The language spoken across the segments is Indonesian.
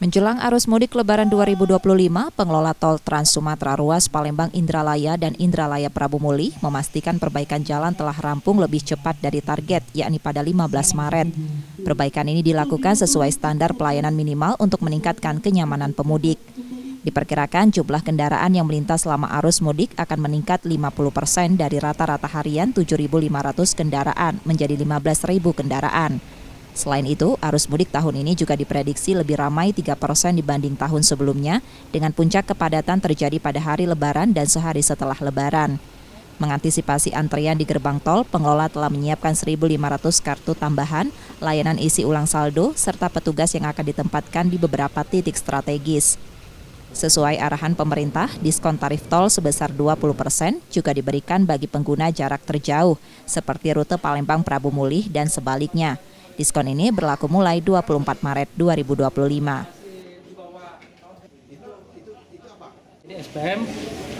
Menjelang arus mudik Lebaran 2025, pengelola tol Trans Sumatera Ruas Palembang Indralaya dan Indralaya Prabu Muli memastikan perbaikan jalan telah rampung lebih cepat dari target, yakni pada 15 Maret. Perbaikan ini dilakukan sesuai standar pelayanan minimal untuk meningkatkan kenyamanan pemudik. Diperkirakan jumlah kendaraan yang melintas selama arus mudik akan meningkat 50% dari rata-rata harian 7.500 kendaraan menjadi 15.000 kendaraan. Selain itu, arus mudik tahun ini juga diprediksi lebih ramai 3% dibanding tahun sebelumnya, dengan puncak kepadatan terjadi pada hari Lebaran dan sehari setelah Lebaran. Mengantisipasi antrian di gerbang tol, pengelola telah menyiapkan 1.500 kartu tambahan, layanan isi ulang saldo, serta petugas yang akan ditempatkan di beberapa titik strategis. Sesuai arahan pemerintah, diskon tarif tol sebesar 20% juga diberikan bagi pengguna jarak terjauh, seperti rute Palembang Prabu Muli dan sebaliknya. Diskon ini berlaku mulai 24 Maret 2025. Jadi SPM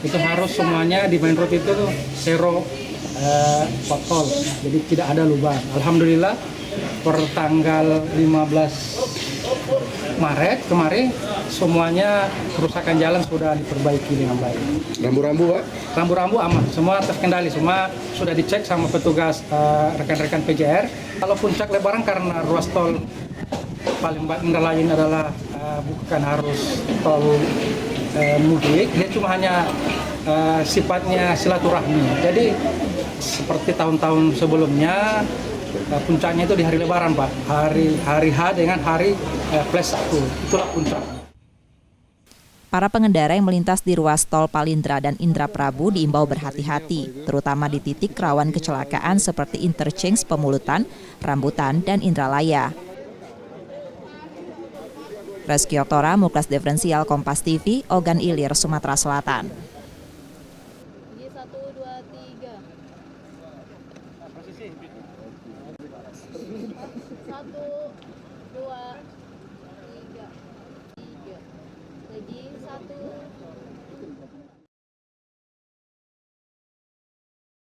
itu harus semuanya di main road itu zero pothole, jadi tidak ada lubang. Alhamdulillah per tanggal 15 Maret kemarin semuanya kerusakan jalan sudah diperbaiki dengan baik. Rambu-rambu, Pak? Rambu-rambu aman, semua terkendali, semua sudah dicek sama petugas rekan-rekan PJR. Kalau puncak Lebaran karena ruas tol Palembang Indralaya ini adalah bukan harus tol mudik, dia cuma hanya sifatnya silaturahmi. Jadi seperti tahun-tahun sebelumnya puncaknya itu di hari Lebaran, Pak. Hari H dengan hari plus 1, itulah puncaknya. Para pengendara yang melintas di ruas tol Palindra dan Indraprabu diimbau berhati-hati, terutama di titik rawan kecelakaan seperti interchange Pemulutan, Rambutan, dan Indralaya. Reski Oktora, Muklas Diferensial Kompas TV, Ogan Ilir, Sumatera Selatan. 1, 2, 3. 1, 2, 3. Lagi 1,